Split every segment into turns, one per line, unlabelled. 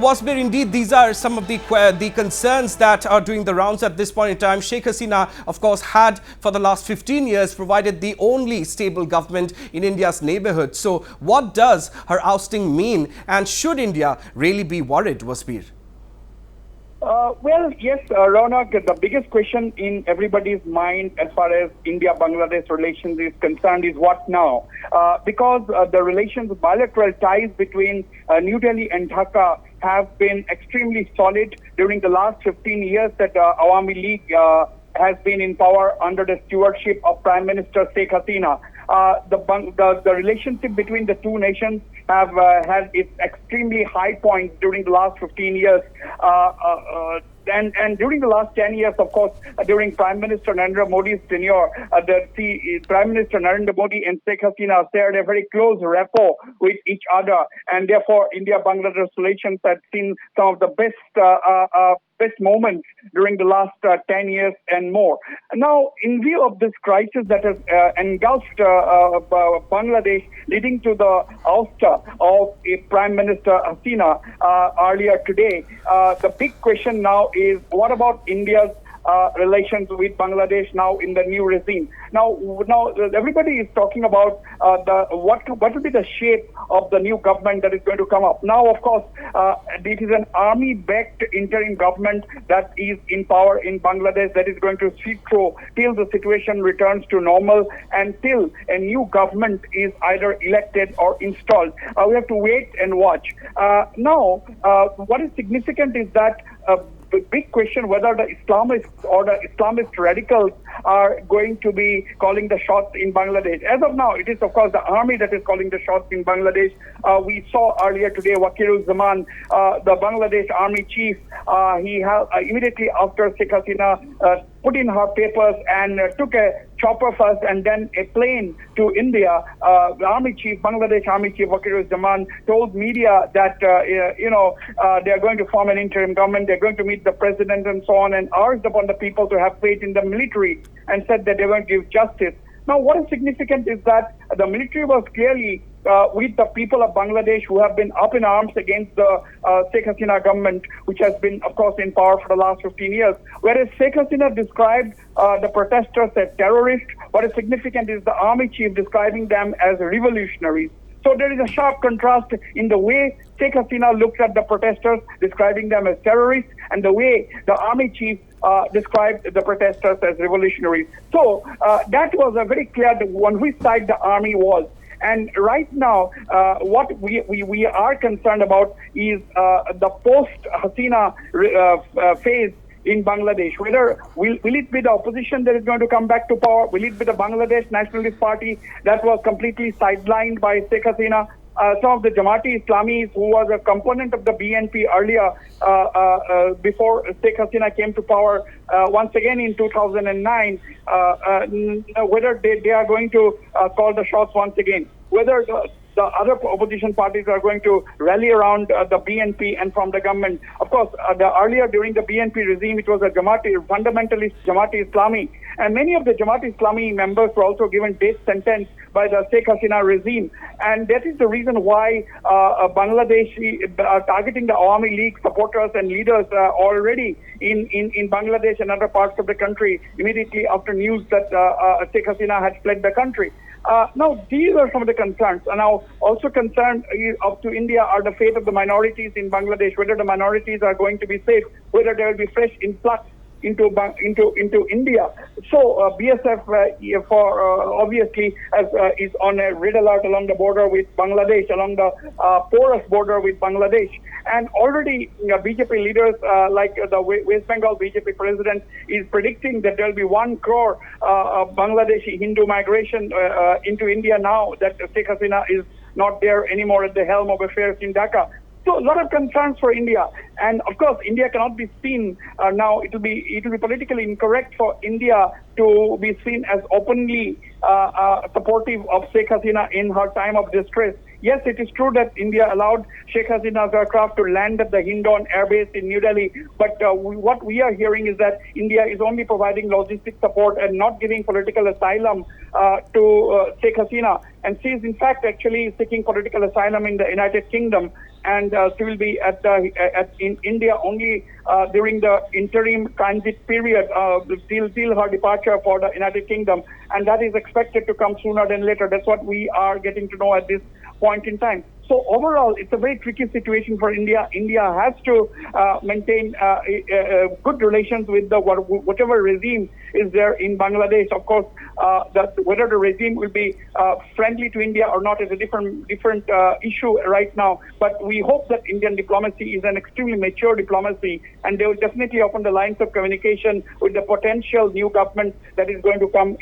Wasbir, indeed, these are some of the concerns that are doing the rounds at this point in time. Sheikh Hasina, of course, had for the last 15 years provided the only stable government in India's neighborhood. So what does her ousting mean? And should India really be worried, Wasbir?
Well, yes, Ronak, the biggest question in everybody's mind as far as India-Bangladesh relations is concerned is what now? Because the relations, bilateral ties between New Delhi and Dhaka have been extremely solid during the last 15 years that Awami League has been in power under the stewardship of Prime Minister Sheikh Hasina. The relationship between the two nations have had its extremely high points during the last 15 years. And during the last 10 years, of course, during Prime Minister Narendra Modi's tenure, Prime Minister Narendra Modi and Sheikh Hasina shared a very close rapport with each other. And therefore, India-Bangladesh relations had seen some of the best moments during the last 10 years and more. Now, in view of this crisis that has engulfed Bangladesh, leading to the ouster of Prime Minister Hasina earlier today, the big question now is what about India's relations with Bangladesh now in the new regime? Now everybody is talking about what will be the shape of the new government that is going to come up. Now, of course, it is an army-backed interim government that is in power in Bangladesh that is going to see through till the situation returns to normal and till a new government is either elected or installed. We have to wait and watch. Now, what is significant is that the big question whether the Islamists or the Islamist radicals are going to be calling the shots in Bangladesh. As of now, it is, of course, the army that is calling the shots in Bangladesh. We saw earlier today Wakiruzzaman, the Bangladesh army chief, he immediately after Sheikh Hasina put in her papers and took a chopper first and then a plane to India. The Bangladesh Army Chief Wakiruzzaman told media that, they are going to form an interim government, they're going to meet the president and so on, and urged upon the people to have faith in the military and said that they're going to give justice. Now, what is significant is that the military was clearly with the people of Bangladesh who have been up in arms against the Sheikh Hasina government, which has been, of course, in power for the last 15 years. Whereas Sheikh Hasina described the protesters as terrorists, what is significant is the army chief describing them as revolutionaries. So there is a sharp contrast in the way Sheikh Hasina looks at the protesters, describing them as terrorists, and the way the army chief described the protesters as revolutionaries. So that was a very clear on which side the army was. And right now, what we are concerned about is the post-Hasina phase in Bangladesh. Whether will it be the opposition that is going to come back to power? Will it be the Bangladesh Nationalist Party that was completely sidelined by Sheikh Hasina? Some of the Jamaat-e-Islamis, who was a component of the BNP earlier, before Sheikh Hasina came to power, once again in 2009, whether they are going to call the shots once again, whether the other opposition parties are going to rally around the BNP and from the government. Of course, earlier during the BNP regime, it was a fundamentalist Jamaat-e-Islami, and many of the Jamaat-e-Islami members were also given death sentence by the Sheikh Hasina regime. And that is the reason why Bangladesh are targeting the Awami League supporters and leaders already in Bangladesh and other parts of the country immediately after news that Sheikh Hasina had fled the country. Now, these are some of the concerns. And now, also concerned up to India are the fate of the minorities in Bangladesh, whether the minorities are going to be safe, whether there will be fresh influx into India. So BSF obviously is on a red alert along the border with Bangladesh, along the porous border with Bangladesh. And already BJP leaders like the West Bengal BJP president is predicting that there will be 1 crore Bangladeshi Hindu migration into India now that Sheikh Hasina is not there anymore at the helm of affairs in Dhaka. So a lot of concerns for India, and of course India cannot be seen now. It will be politically incorrect for India to be seen as openly supportive of Sheikh Hasina in her time of distress. Yes, it is true that India allowed Sheikh Hasina's aircraft to land at the Hindon Air Base in New Delhi, but what we are hearing is that India is only providing logistic support and not giving political asylum to Sheikh Hasina. And she is in fact actually seeking political asylum in the United Kingdom, and she will be in India only during the interim transit period till her departure for the United Kingdom, and that is expected to come sooner than later. That's what we are getting to know at this point in time. So overall, it's a very tricky situation for India. India has to maintain good relations with whatever regime is there in Bangladesh. Of course, whether the regime will be friendly to India or not is a different issue right now. But we hope that Indian diplomacy is an extremely mature diplomacy, and they will definitely open the lines of communication with the potential new government that is going to come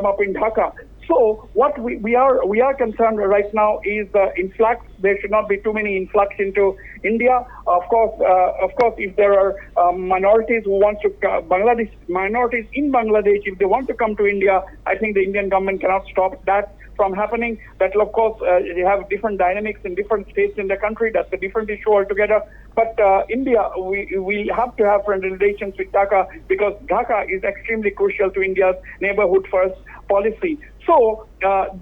up in Dhaka. So what we are concerned right now is the influx. There should not be too many influx into India. Of course, if there are minorities who want to minorities in Bangladesh, if they want to come to India, I think the Indian government cannot stop that from happening. That will, of course, you have different dynamics in different states in the country. That's a different issue altogether. But India, we have to have friendly relations with Dhaka, because Dhaka is extremely crucial to India's neighborhood first policy. So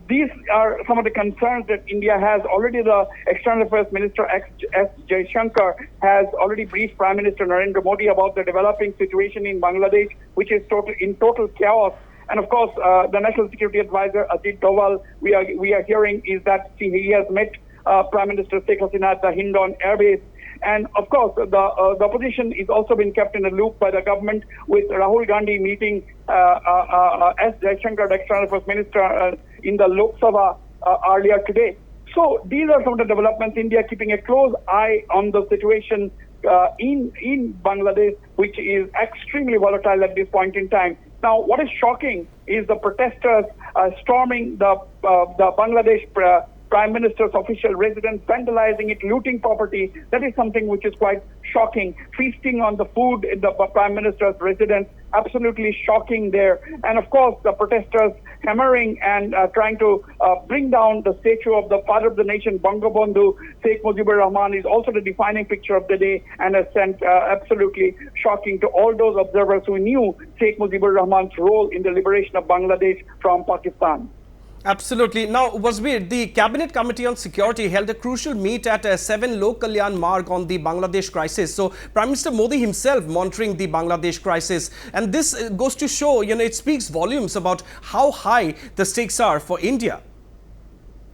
these are some of the concerns that India has. Already the External Affairs Minister S. Jaishankar has already briefed Prime Minister Narendra Modi about the developing situation in Bangladesh, which is in total chaos. And of course, the National Security Advisor Ajit Doval, we are hearing is that he has met Prime Minister Sheikh Hasina at the Hindon Air Base. And of course, the opposition is also been kept in the loop by the government, with Rahul Gandhi meeting S. Jaishankar, the External Affairs Minister, in the Lok Sabha earlier today. So these are some of the developments. India keeping a close eye on the situation in Bangladesh, which is extremely volatile at this point in time. Now, what is shocking is the protesters storming the Bangladesh Prime Minister's official residence, vandalizing it, looting property. That is something which is quite shocking. Feasting on the food in the Prime Minister's residence, absolutely shocking there. And of course, the protesters hammering and trying to bring down the statue of the father of the nation, Bangabandhu Sheikh Mujibur Rahman, is also the defining picture of the day, and has sent absolutely shocking to all those observers who knew Sheikh Mujibur Rahman's role in the liberation of Bangladesh from Pakistan.
Absolutely. Now, Wasbir, the Cabinet Committee on Security held a crucial meet at 7 Lok Kalyan Marg on the Bangladesh crisis. So, Prime Minister Modi himself monitoring the Bangladesh crisis. And this goes to show, it speaks volumes about how high the stakes are for India.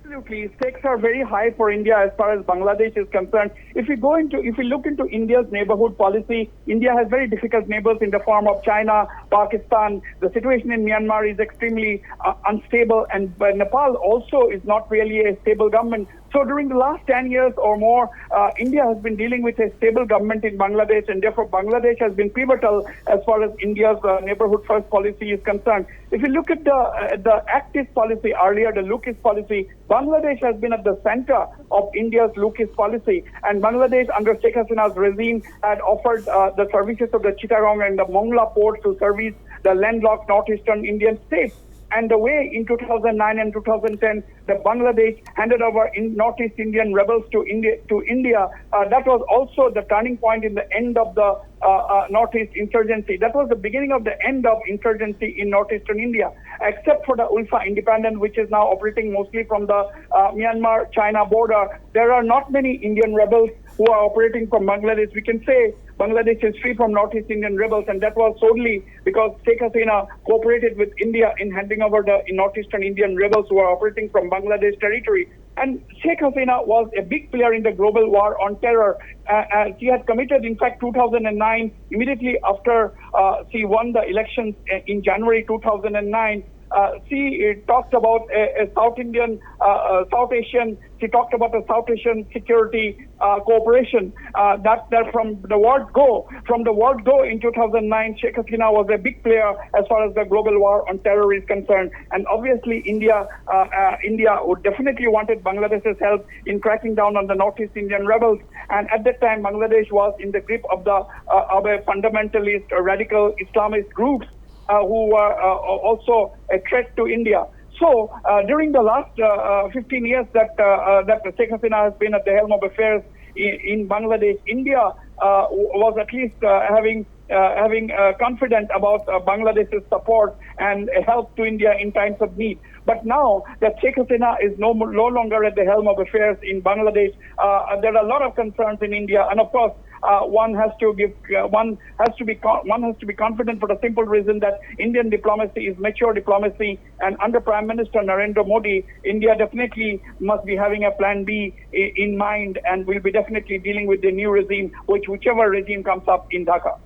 Absolutely. Stakes are very high for India as far as Bangladesh is concerned. If we look into India's neighborhood policy, India has very difficult neighbors in the form of China, Pakistan. The situation in Myanmar is extremely unstable, and Nepal also is not really a stable government. So during the last 10 years or more, India has been dealing with a stable government in Bangladesh, and therefore Bangladesh has been pivotal as far as India's neighborhood first policy is concerned. If you look at the Act East policy earlier, the Look East policy, Bangladesh has been at the center of India's Look East policy, and Bangladesh under Sheikh Hasina's regime had offered the services of the Chittagong and the Mongla ports to service the landlocked northeastern Indian states. And the way in 2009 and 2010, the Bangladesh handed over in Northeast Indian rebels to India, that was also the turning point in the end of the Northeast insurgency. That was the beginning of the end of insurgency in northeastern India, except for the Ulfa Independent, which is now operating mostly from the Myanmar-China border. There are not many Indian rebels who are operating from Bangladesh. We can say Bangladesh is free from Northeast Indian rebels, and that was solely because Sheikh Hasina cooperated with India in handing over the Northeastern Indian rebels who are operating from Bangladesh territory. And Sheikh Hasina was a big player in the global war on terror. She had committed, in fact, 2009, immediately after she won the elections in January 2009, she talked about a South Asian. She talked about a South Asian security cooperation. That from the word go in 2009, Sheikh Hasina was a big player as far as the global war on terror is concerned. And obviously, India would definitely wanted Bangladesh's help in cracking down on the Northeast Indian rebels. And at that time, Bangladesh was in the grip of a fundamentalist, radical Islamist groups who were also a threat to India. So during the last 15 years that Sheikh Hasina has been at the helm of affairs in Bangladesh, India was at least having confident about Bangladesh's support and help to India in times of need. But now that Sheikh Hasina is no longer at the helm of affairs in Bangladesh, there are a lot of concerns in India, and of course, one has to be confident for the simple reason that Indian diplomacy is mature diplomacy, and under Prime Minister Narendra Modi, India definitely must be having a plan B in mind, and will be definitely dealing with the new regime, whichever regime comes up in Dhaka.